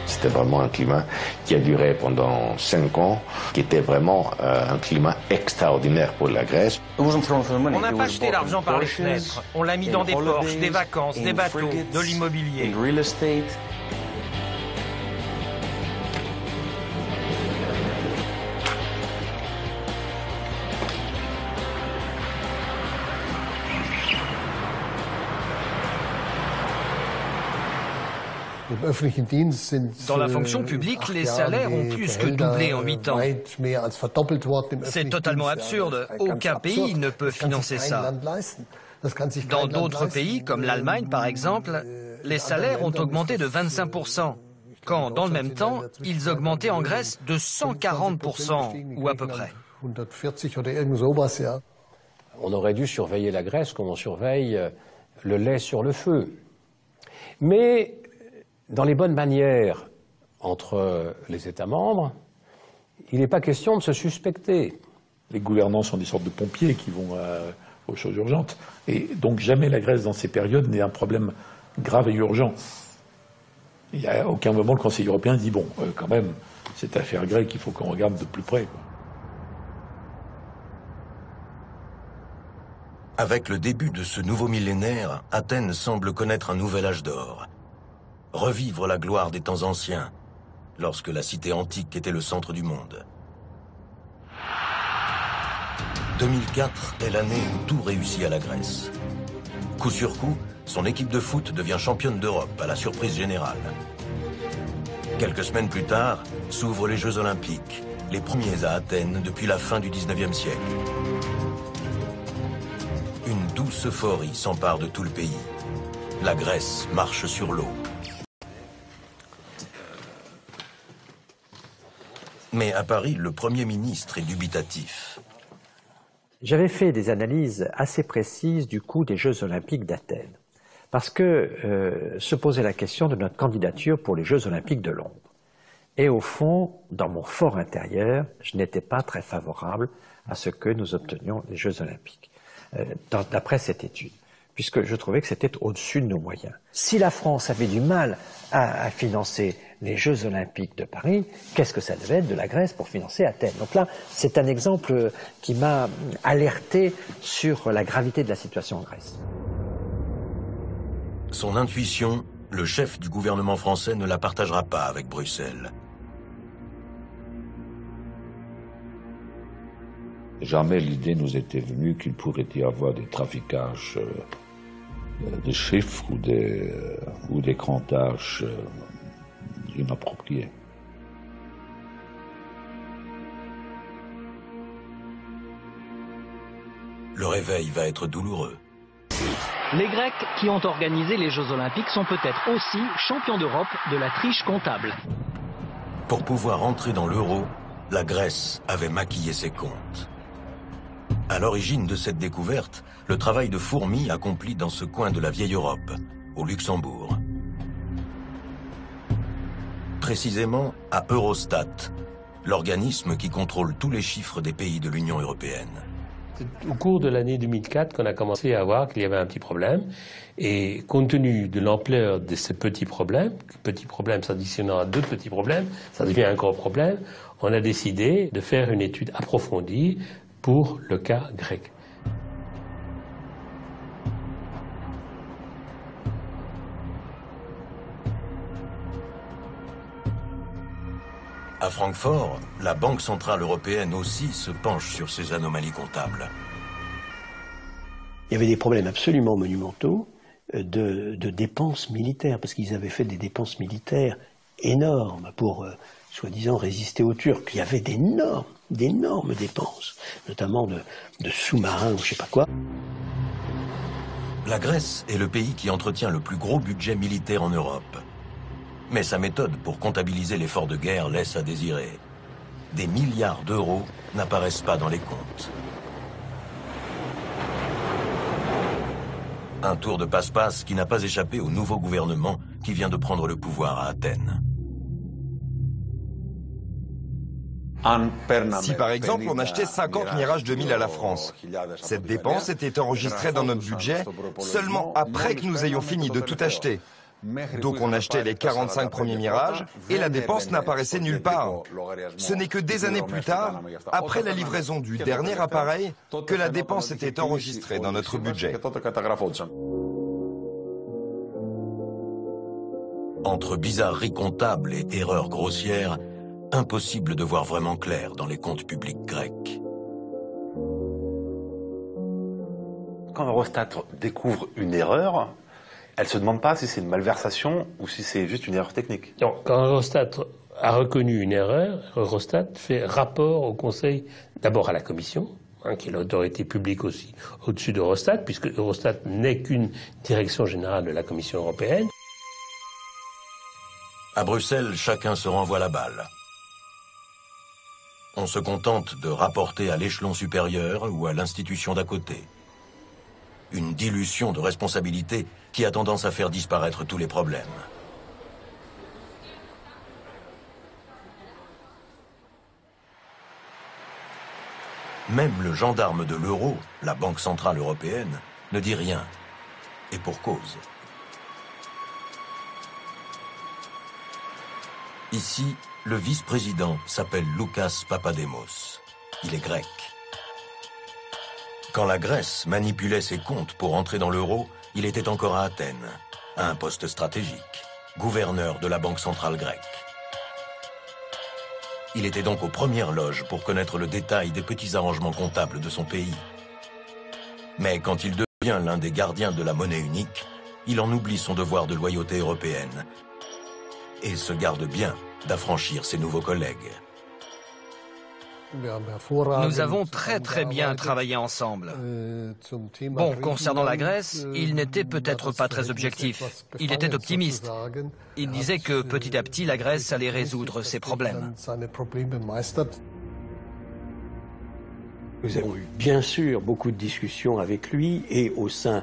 C'était vraiment un climat qui a duré pendant 5 ans, qui était vraiment un climat extraordinaire pour la Grèce. On n'a pas jeté l'argent par les fenêtres. On l'a mis dans des Porsche, des vacances, des bateaux, de l'immobilier. Dans la fonction publique, les salaires ont plus que doublé en 8 ans. C'est totalement absurde. Aucun pays ne peut financer ça. Dans d'autres pays, comme l'Allemagne par exemple, les salaires ont augmenté de 25%, quand dans le même temps, ils augmentaient en Grèce de 140%, ou à peu près. On aurait dû surveiller la Grèce comme on surveille le lait sur le feu. Mais dans les bonnes manières entre les États membres, il n'est pas question de se suspecter. Les gouvernants sont des sortes de pompiers qui vont aux choses urgentes. Et donc jamais la Grèce dans ces périodes n'est un problème grave et urgent. Il n'y a aucun moment le Conseil européen dit bon, quand même, cette affaire grecque, il faut qu'on regarde de plus près, quoi. Avec le début de ce nouveau millénaire, Athènes semble connaître un nouvel âge d'or. Revivre la gloire des temps anciens, lorsque la cité antique était le centre du monde. 2004 est l'année où tout réussit à la Grèce. Coup sur coup, son équipe de foot devient championne d'Europe à la surprise générale. Quelques semaines plus tard, s'ouvrent les Jeux Olympiques, les premiers à Athènes depuis la fin du 19e siècle. Une douce euphorie s'empare de tout le pays. La Grèce marche sur l'eau. Mais à Paris, le Premier ministre est dubitatif. J'avais fait des analyses assez précises du coût des Jeux Olympiques d'Athènes, parce que se posait la question de notre candidature pour les Jeux Olympiques de Londres. Et au fond, dans mon fort intérieur, je n'étais pas très favorable à ce que nous obtenions les Jeux Olympiques, d'après cette étude, puisque je trouvais que c'était au-dessus de nos moyens. Si la France avait du mal à financer les Jeux Olympiques de Paris, qu'est-ce que ça devait être de la Grèce pour financer Athènes? Donc là, c'est un exemple qui m'a alerté sur la gravité de la situation en Grèce. Son intuition, le chef du gouvernement français ne la partagera pas avec Bruxelles. Jamais l'idée nous était venue qu'il pourrait y avoir des trafiquages de chiffres ou des crantages inappropriés. Le réveil va être douloureux. Les Grecs qui ont organisé les Jeux Olympiques sont peut-être aussi champions d'Europe de la triche comptable. Pour pouvoir entrer dans l'euro, la Grèce avait maquillé ses comptes. À l'origine de cette découverte, le travail de fourmi accompli dans ce coin de la vieille Europe, au Luxembourg. Précisément à Eurostat, l'organisme qui contrôle tous les chiffres des pays de l'Union européenne. Au cours de l'année 2004 qu'on a commencé à voir qu'il y avait un petit problème, et compte tenu de l'ampleur de ces petits problèmes s'additionnant à d'autres petits problèmes, ça devient un gros problème, on a décidé de faire une étude approfondie pour le cas grec. À Francfort, la Banque centrale européenne aussi se penche sur ces anomalies comptables. Il y avait des problèmes absolument monumentaux de dépenses militaires, parce qu'ils avaient fait des dépenses militaires énormes pour, soi-disant, résister aux Turcs. Il y avait d'énormes dépenses, notamment de sous-marins ou je sais pas quoi. La Grèce est le pays qui entretient le plus gros budget militaire en Europe. Mais sa méthode pour comptabiliser l'effort de guerre laisse à désirer. Des milliards d'euros n'apparaissent pas dans les comptes. Un tour de passe-passe qui n'a pas échappé au nouveau gouvernement qui vient de prendre le pouvoir à Athènes. Si par exemple on achetait 50 Mirage 2000 à la France, cette dépense était enregistrée dans notre budget seulement après que nous ayons fini de tout acheter. Donc on achetait les 45 premiers Mirages et la dépense n'apparaissait nulle part. Ce n'est que des années plus tard, après la livraison du dernier appareil, que la dépense était enregistrée dans notre budget. Entre bizarreries comptables et erreurs grossières, impossible de voir vraiment clair dans les comptes publics grecs. Quand Eurostat découvre une erreur, Elle se demande pas si c'est une malversation ou si c'est juste une erreur technique. Non, quand Eurostat a reconnu une erreur, Eurostat fait rapport au Conseil, d'abord à la Commission, qui est l'autorité publique aussi au-dessus d'Eurostat, puisque Eurostat n'est qu'une direction générale de la Commission européenne. À Bruxelles, chacun se renvoie la balle. On se contente de rapporter à l'échelon supérieur ou à l'institution d'à côté. Une dilution de responsabilité qui a tendance à faire disparaître tous les problèmes. Même le gendarme de l'euro, la Banque centrale européenne, ne dit rien. Et pour cause. Ici, le vice-président s'appelle Loukas Papademos. Il est grec. Quand la Grèce manipulait ses comptes pour entrer dans l'euro, il était encore à Athènes, à un poste stratégique, gouverneur de la Banque centrale grecque. Il était donc aux premières loges pour connaître le détail des petits arrangements comptables de son pays. Mais quand il devient l'un des gardiens de la monnaie unique, il en oublie son devoir de loyauté européenne et se garde bien d'affranchir ses nouveaux collègues. Nous avons très bien travaillé ensemble. Bon, concernant la Grèce, il n'était peut-être pas très objectif. Il était optimiste. Il disait que petit à petit, la Grèce allait résoudre ses problèmes. Nous avons eu bien sûr beaucoup de discussions avec lui et au sein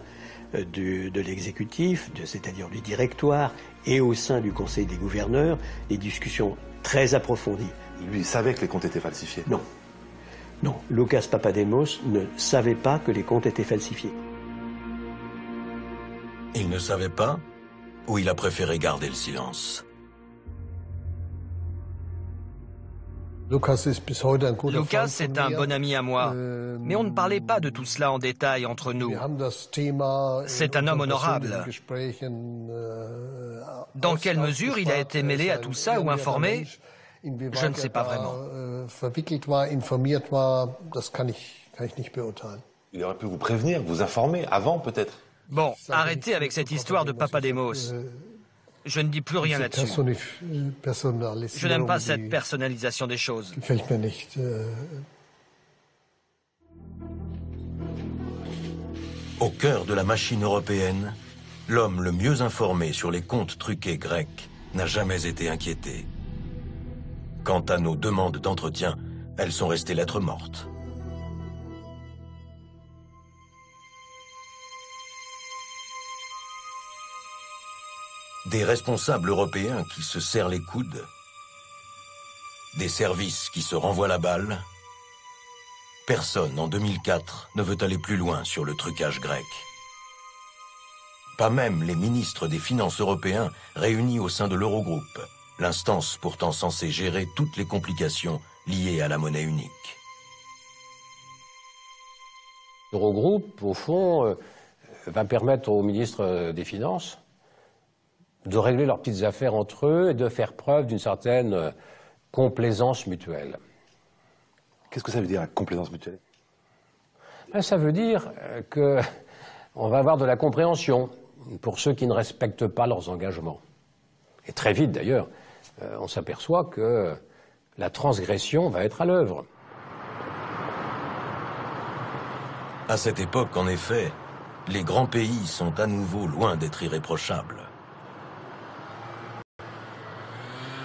de l'exécutif, c'est-à-dire du directoire, et au sein du Conseil des gouverneurs, des discussions très approfondies. Lui, il savait que les comptes étaient falsifiés? Non. Non, Loukas Papademos ne savait pas que les comptes étaient falsifiés. Il ne savait pas, ou il a préféré garder le silence? Loukas est un bon ami à moi, mais on ne parlait pas de tout cela en détail entre nous. C'est un homme honorable. Dans quelle mesure il a été mêlé à tout ça ou informé? Je ne sais pas vraiment. Il aurait pu vous prévenir, vous informer avant peut-être. Bon, arrêtez avec cette histoire de Papademos. Je ne dis plus rien là-dessus. Je n'aime pas cette personnalisation des choses. Au cœur de la machine européenne, l'homme le mieux informé sur les comptes truqués grecs n'a jamais été inquiété. Quant à nos demandes d'entretien, elles sont restées lettres mortes. Des responsables européens qui se serrent les coudes, des services qui se renvoient la balle, personne en 2004 ne veut aller plus loin sur le trucage grec. Pas même les ministres des Finances européens réunis au sein de l'Eurogroupe, l'instance pourtant censée gérer toutes les complications liées à la monnaie unique. L'Eurogroupe, au fond, va permettre aux ministres des Finances de régler leurs petites affaires entre eux et de faire preuve d'une certaine complaisance mutuelle. Qu'est-ce que ça veut dire, la complaisance mutuelle? Ça veut dire qu'on va avoir de la compréhension pour ceux qui ne respectent pas leurs engagements. Et très vite, d'ailleurs, on s'aperçoit que la transgression va être à l'œuvre. À cette époque, en effet, les grands pays sont à nouveau loin d'être irréprochables.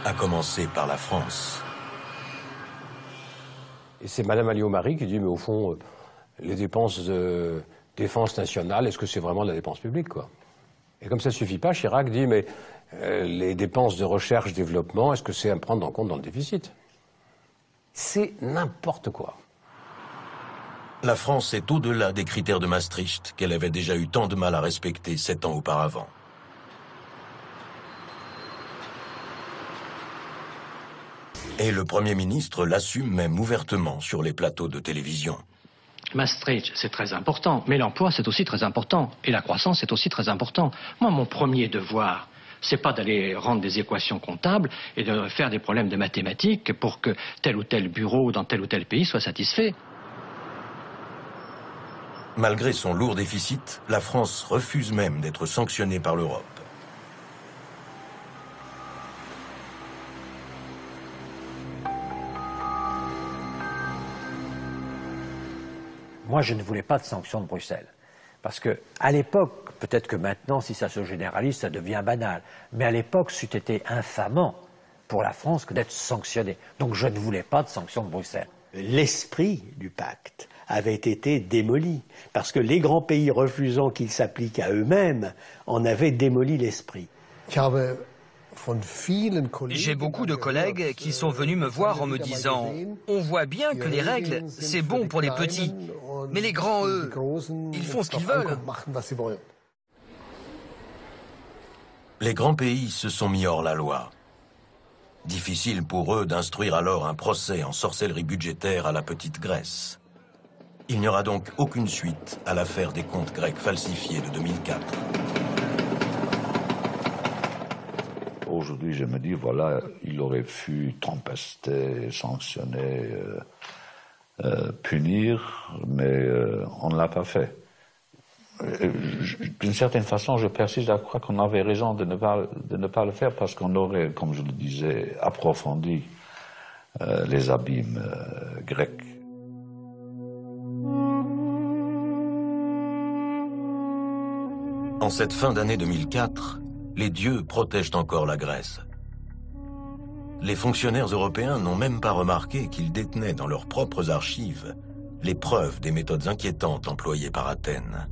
À commencer par la France. Et c'est Mme Alliot-Marie qui dit, mais au fond, les dépenses de défense nationale, est-ce que c'est vraiment de la dépense publique, quoi? Et comme ça ne suffit pas, Chirac dit, mais les dépenses de recherche-développement, est-ce que c'est à prendre en compte dans le déficit? C'est n'importe quoi. La France est au-delà des critères de Maastricht qu'elle avait déjà eu tant de mal à respecter 7 ans auparavant. Et le Premier ministre l'assume même ouvertement sur les plateaux de télévision. Maastricht, c'est très important, mais l'emploi, c'est aussi très important. Et la croissance, c'est aussi très important. Moi, mon premier devoir, c'est pas d'aller rendre des équations comptables et de faire des problèmes de mathématiques pour que tel ou tel bureau dans tel ou tel pays soit satisfait. Malgré son lourd déficit, la France refuse même d'être sanctionnée par l'Europe. Moi, je ne voulais pas de sanctions de Bruxelles. Parce que, à l'époque, peut-être que maintenant, si ça se généralise, ça devient banal. Mais à l'époque, c'eût été infamant pour la France que d'être sanctionnée. Donc je ne voulais pas de sanctions de Bruxelles. L'esprit du pacte avait été démoli, parce que les grands pays refusant qu'il s'applique à eux-mêmes en avaient démoli l'esprit. J'ai beaucoup de collègues qui sont venus me voir en me disant « On voit bien que les règles, c'est bon pour les petits, mais les grands, eux, ils font ce qu'ils veulent. » Les grands pays se sont mis hors la loi. Difficile pour eux d'instruire alors un procès en sorcellerie budgétaire à la petite Grèce. Il n'y aura donc aucune suite à l'affaire des comptes grecs falsifiés de 2004. Aujourd'hui, je me dis, voilà, il aurait pu tempester, sanctionner, punir, mais on ne l'a pas fait. D'une certaine façon, je persiste à croire qu'on avait raison de ne pas le faire parce qu'on aurait, comme je le disais, approfondi les abîmes grecs. En cette fin d'année 2004, les dieux protègent encore la Grèce. Les fonctionnaires européens n'ont même pas remarqué qu'ils détenaient dans leurs propres archives les preuves des méthodes inquiétantes employées par Athènes.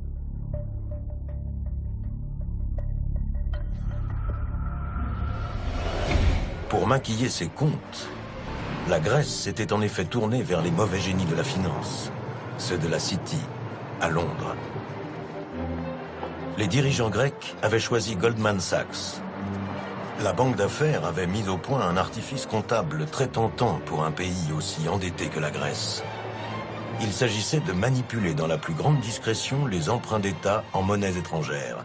Pour maquiller ses comptes, la Grèce s'était en effet tournée vers les mauvais génies de la finance, ceux de la City, à Londres. Les dirigeants grecs avaient choisi Goldman Sachs. La banque d'affaires avait mis au point un artifice comptable très tentant pour un pays aussi endetté que la Grèce. Il s'agissait de manipuler dans la plus grande discrétion les emprunts d'État en monnaies étrangères,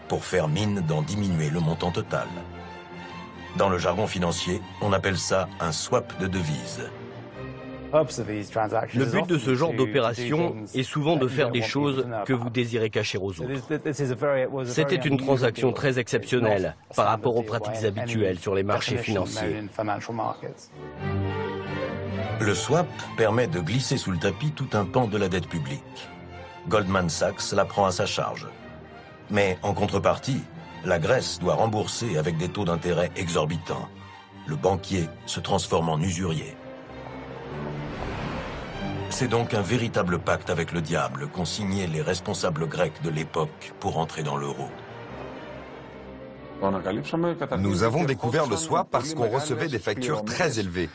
pour faire mine d'en diminuer le montant total. Dans le jargon financier, on appelle ça un swap de devises. Le but de ce genre d'opération est souvent de faire des choses que vous désirez cacher aux autres. C'était une transaction très exceptionnelle par rapport aux pratiques habituelles sur les marchés financiers. Le swap permet de glisser sous le tapis tout un pan de la dette publique. Goldman Sachs la prend à sa charge. Mais en contrepartie, la Grèce doit rembourser avec des taux d'intérêt exorbitants. Le banquier se transforme en usurier. C'est donc un véritable pacte avec le diable qu'ont signé les responsables grecs de l'époque pour entrer dans l'euro. Nous avons découvert le swap parce qu'on recevait des factures très élevées.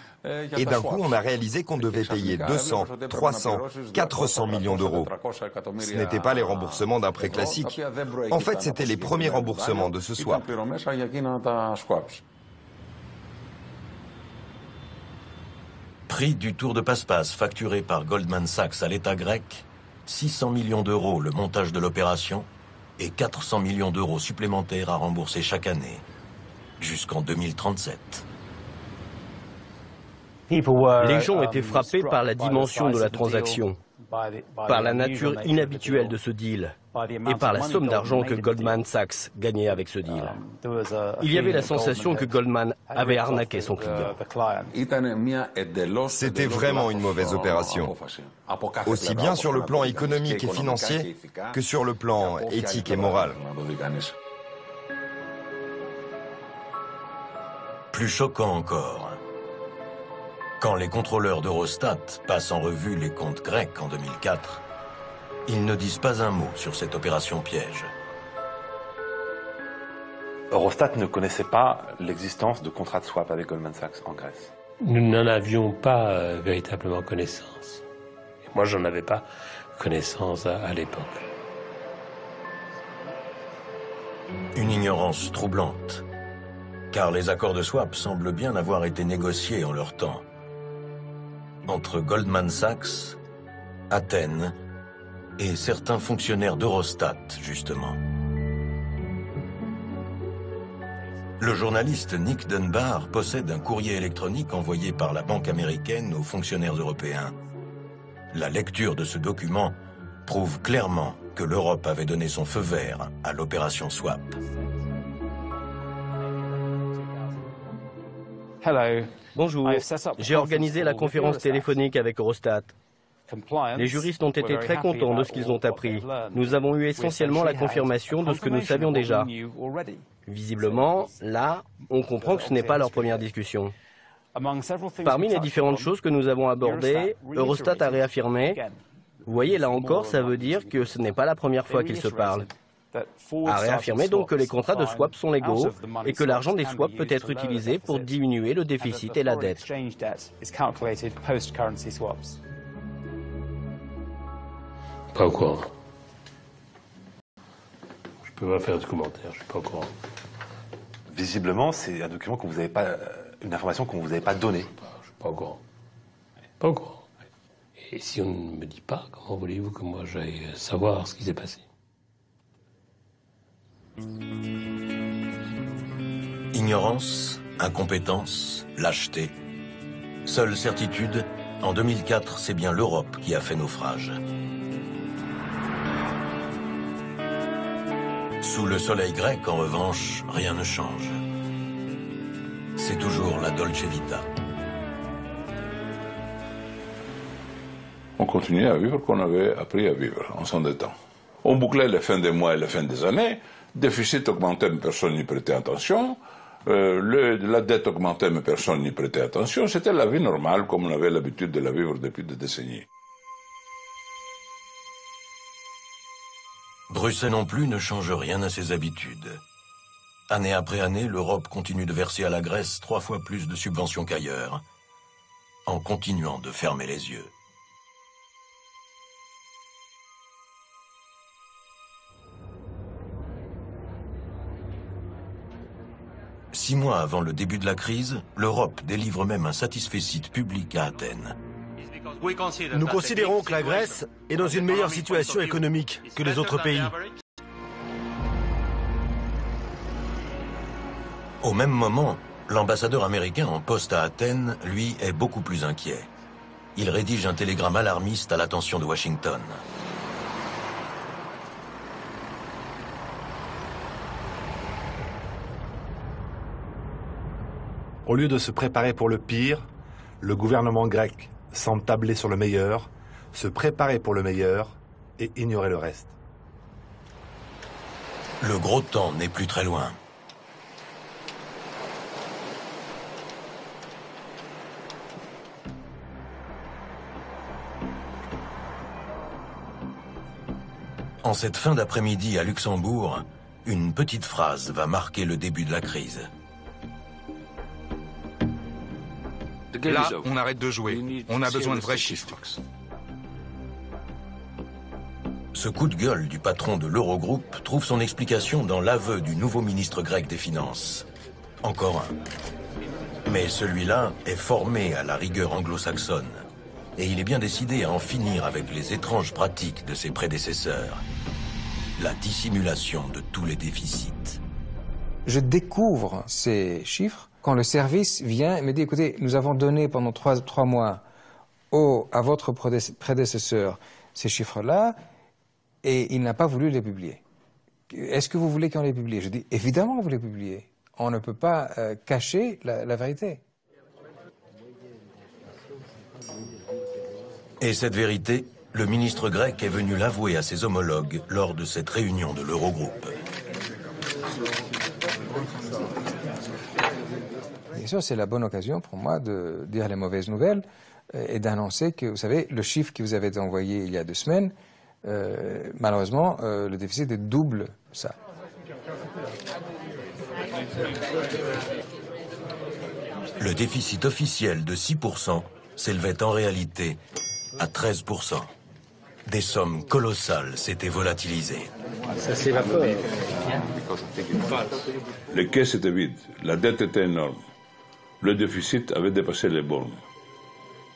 Et d'un coup, on a réalisé qu'on devait payer 200, 300, 400 millions d'euros. Ce n'étaient pas les remboursements d'un prêt classique. En fait, c'était les premiers remboursements de ce swap. Prix du tour de passe-passe facturé par Goldman Sachs à l'État grec, 600 millions d'euros le montage de l'opération et 400 millions d'euros supplémentaires à rembourser chaque année, jusqu'en 2037. Les gens étaient frappés par la dimension de la transaction, par la nature inhabituelle de ce deal et par la somme d'argent que Goldman Sachs gagnait avec ce deal. Il y avait la sensation que Goldman avait arnaqué son client. C'était vraiment une mauvaise opération, aussi bien sur le plan économique et financier que sur le plan éthique et moral. Plus choquant encore, quand les contrôleurs d'Eurostat passent en revue les comptes grecs en 2004, ils ne disent pas un mot sur cette opération piège. Eurostat ne connaissait pas l'existence de contrats de swap avec Goldman Sachs en Grèce. Nous n'en avions pas véritablement connaissance. Et moi, j'en avais pas connaissance à l'époque. Une ignorance troublante, car les accords de swap semblent bien avoir été négociés en leur temps entre Goldman Sachs, Athènes et certains fonctionnaires d'Eurostat, justement. Le journaliste Nick Dunbar possède un courrier électronique envoyé par la banque américaine aux fonctionnaires européens. La lecture de ce document prouve clairement que l'Europe avait donné son feu vert à l'opération Swap. Bonjour, j'ai organisé la conférence téléphonique avec Eurostat. Les juristes ont été très contents de ce qu'ils ont appris. Nous avons eu essentiellement la confirmation de ce que nous savions déjà. Visiblement, là, on comprend que ce n'est pas leur première discussion. Parmi les différentes choses que nous avons abordées, Eurostat a réaffirmé, vous voyez là encore, ça veut dire que ce n'est pas la première fois qu'ils se parlent, a réaffirmé donc que les contrats de swap sont légaux et que l'argent des swaps peut être utilisé pour diminuer le déficit et la dette. Pas au courant. Je peux pas faire de commentaire, je suis pas au courant. Visiblement, c'est un document que vous n'avez pas, une information qu'on vous avait pas donnée. Je suis pas au courant. Pas au courant. Et si on ne me dit pas, comment voulez-vous que moi j'aille savoir ce qui s'est passé? Ignorance, incompétence, lâcheté. Seule certitude, en 2004, c'est bien l'Europe qui a fait naufrage. Sous le soleil grec, en revanche, rien ne change. C'est toujours la Dolce Vita. On continuait à vivre qu'on avait appris à vivre en s'endettant. On bouclait les fins des mois et les fins des années, déficit augmentait mais personne n'y prêtait attention, la dette augmentait mais personne n'y prêtait attention, c'était la vie normale comme on avait l'habitude de la vivre depuis des décennies. Bruxelles non plus ne change rien à ses habitudes. Année après année, l'Europe continue de verser à la Grèce 3 fois plus de subventions qu'ailleurs, en continuant de fermer les yeux. Six mois avant le début de la crise, l'Europe délivre même un satisfecit public à Athènes. Nous considérons que la Grèce est dans une meilleure situation économique que les autres pays. Au même moment, l'ambassadeur américain en poste à Athènes, lui, est beaucoup plus inquiet. Il rédige un télégramme alarmiste à l'attention de Washington. Au lieu de se préparer pour le pire, le gouvernement grec semble tabler sur le meilleur, se préparer pour le meilleur et ignorer le reste. Le gros temps n'est plus très loin. En cette fin d'après-midi à Luxembourg, une petite phrase va marquer le début de la crise. Là, on arrête de jouer. On a besoin de vrais chiffres. Ce coup de gueule du patron de l'Eurogroupe trouve son explication dans l'aveu du nouveau ministre grec des Finances. Encore un. Mais celui-là est formé à la rigueur anglo-saxonne. Et il est bien décidé à en finir avec les étranges pratiques de ses prédécesseurs. La dissimulation de tous les déficits. Je découvre ces chiffres quand le service vient et me dit, écoutez, nous avons donné pendant 3 mois à votre prédécesseur ces chiffres-là et il n'a pas voulu les publier. Est-ce que vous voulez qu'on les publie? Je dis, évidemment, vous les publiez. On ne peut pas cacher la vérité. Et cette vérité, le ministre grec est venu l'avouer à ses homologues lors de cette réunion de l'Eurogroupe. Bien sûr, c'est la bonne occasion pour moi de dire les mauvaises nouvelles et d'annoncer que, vous savez, le chiffre qui vous avait été envoyé il y a 2 semaines, malheureusement, le déficit est double ça. Le déficit officiel de 6% s'élevait en réalité à 13%. Des sommes colossales s'étaient volatilisées. Ça s'évapore. Les caisses étaient vides, la dette était énorme. Le déficit avait dépassé les bornes.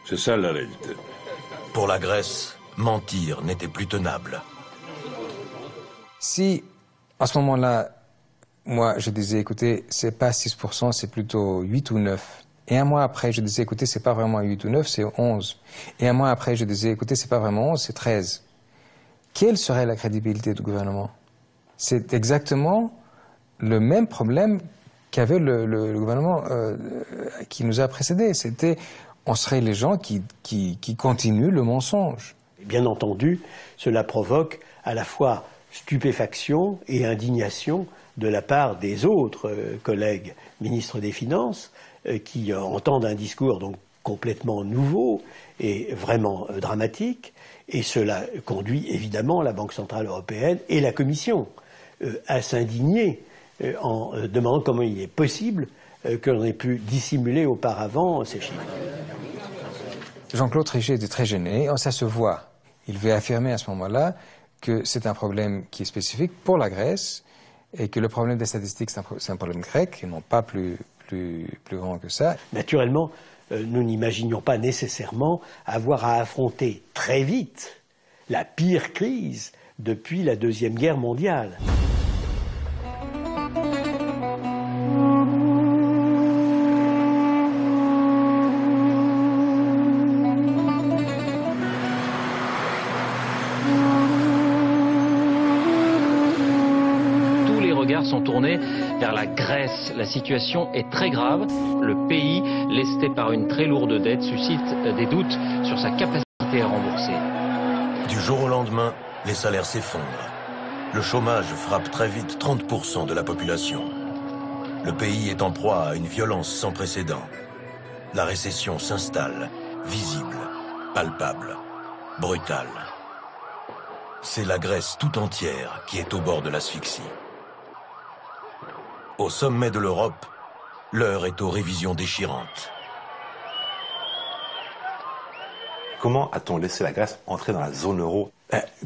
C'est ça la réalité. Pour la Grèce, mentir n'était plus tenable. Si, à ce moment-là, moi, je disais, écoutez, c'est pas 6%, c'est plutôt 8 ou 9. Et un mois après, je disais, écoutez, c'est pas vraiment 8 ou 9, c'est 11. Et un mois après, je disais, écoutez, c'est pas vraiment 11, c'est 13. quelle serait la crédibilité du gouvernement? C'est exactement le même problème qu'avait le gouvernement qui nous a précédés. C'était, on serait les gens qui continuent le mensonge. Bien entendu, cela provoque à la fois stupéfaction et indignation de la part des autres collègues ministres des Finances qui entendent un discours donc complètement nouveau et vraiment dramatique, et cela conduit évidemment la Banque centrale européenne et la Commission à s'indigner en demandant comment il est possible que l'on ait pu dissimuler auparavant ces chiffres. Jean-Claude Trichet était très gêné, ça se voit. Il veut affirmer à ce moment-là que c'est un problème qui est spécifique pour la Grèce et que le problème des statistiques, c'est un problème grec et non pas plus grand que ça. Naturellement, nous n'imaginions pas nécessairement avoir à affronter très vite la pire crise depuis la Deuxième Guerre mondiale. Sont tournés vers la Grèce. La situation est très grave. Le pays, lesté par une très lourde dette, suscite des doutes sur sa capacité à rembourser. Du jour au lendemain, les salaires s'effondrent. Le chômage frappe très vite 30% de la population. Le pays est en proie à une violence sans précédent. La récession s'installe, visible, palpable, brutale. C'est la Grèce tout entière qui est au bord de l'asphyxie. Au sommet de l'Europe, l'heure est aux révisions déchirantes. Comment a-t-on laissé la Grèce entrer dans la zone euro?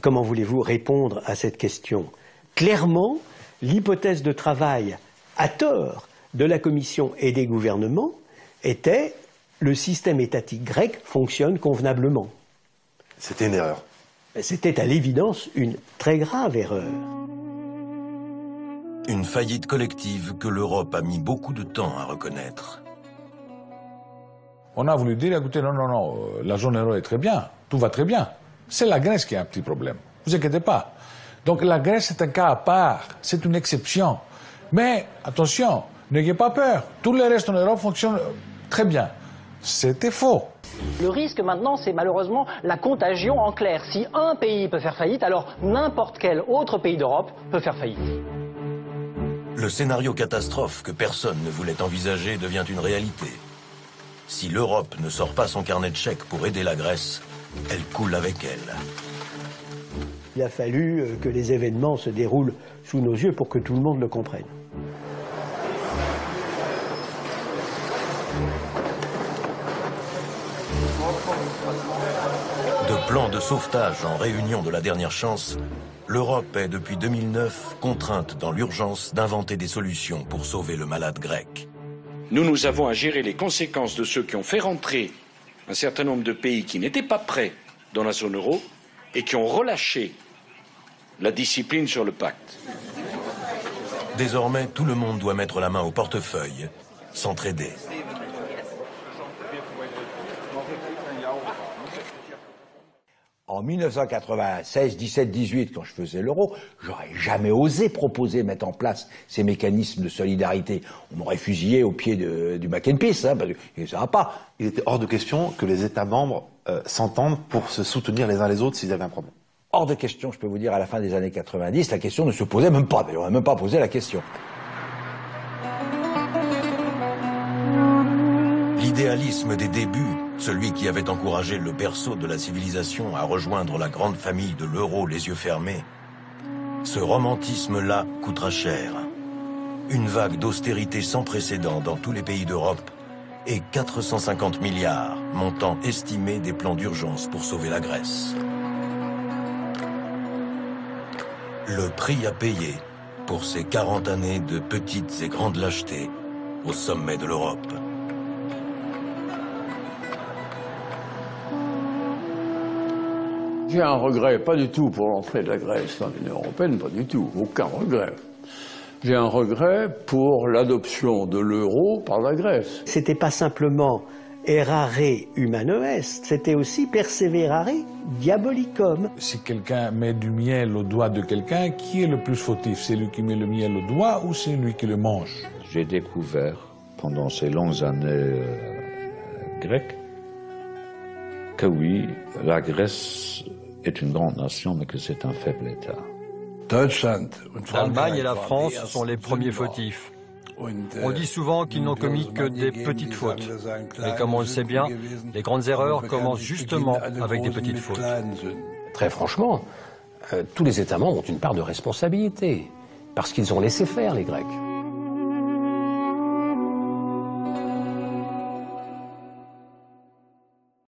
Comment voulez-vous répondre à cette question? Clairement, l'hypothèse de travail à tort de la Commission et des gouvernements était le système étatique grec fonctionne convenablement. C'était une erreur. C'était à l'évidence une très grave erreur. Une faillite collective que l'Europe a mis beaucoup de temps à reconnaître. On a voulu dire, écoutez, non, la zone euro est très bien, tout va très bien. C'est la Grèce qui a un petit problème, ne vous inquiétez pas. Donc la Grèce est un cas à part, c'est une exception. Mais attention, n'ayez pas peur, tout le reste en Europe fonctionne très bien. C'était faux. Le risque maintenant, c'est malheureusement la contagion en clair. Si un pays peut faire faillite, alors n'importe quel autre pays d'Europe peut faire faillite. Le scénario catastrophe que personne ne voulait envisager devient une réalité. Si l'Europe ne sort pas son carnet de chèques pour aider la Grèce, elle coule avec elle. Il a fallu que les événements se déroulent sous nos yeux pour que tout le monde le comprenne. De plans de sauvetage en réunion de la dernière chance, l'Europe est depuis 2009 contrainte dans l'urgence d'inventer des solutions pour sauver le malade grec. Nous avons à gérer les conséquences de ceux qui ont fait rentrer un certain nombre de pays qui n'étaient pas prêts dans la zone euro et qui ont relâché la discipline sur le pacte. Désormais, tout le monde doit mettre la main au portefeuille, s'entraider. En 1996, 17, 18, quand je faisais l'euro, j'aurais jamais osé proposer mettre en place ces mécanismes de solidarité. On m'aurait fusillé au pied du Mac and Peace, parce que ça va pas. Il était hors de question que les États membres s'entendent pour se soutenir les uns les autres s'ils avaient un problème. Hors de question, je peux vous dire, à la fin des années 90, la question ne se posait même pas. D'ailleurs, on n'a même pas posé la question. L'idéalisme des débuts, celui qui avait encouragé le berceau de la civilisation à rejoindre la grande famille de l'euro les yeux fermés, ce romantisme-là coûtera cher. Une vague d'austérité sans précédent dans tous les pays d'Europe et 450 milliards, montant estimé des plans d'urgence pour sauver la Grèce. Le prix à payer pour ces 40 années de petites et grandes lâchetés au sommet de l'Europe. J'ai un regret, pas du tout pour l'entrée de la Grèce dans l'Union européenne, pas du tout, aucun regret. J'ai un regret pour l'adoption de l'euro par la Grèce. C'était pas simplement errare humano est, c'était aussi perseverare diabolicum. Si quelqu'un met du miel au doigt de quelqu'un, qui est le plus fautif? C'est lui qui met le miel au doigt ou c'est lui qui le mange? J'ai découvert, pendant ces longues années grecques, que oui, la Grèce est une grande nation, mais que c'est un faible État. L'Allemagne et la France sont les premiers fautifs. On dit souvent qu'ils n'ont commis que des petites fautes. Mais comme on le sait bien, les grandes erreurs commencent justement avec des petites fautes. Très franchement, tous les États membres ont une part de responsabilité, parce qu'ils ont laissé faire les Grecs.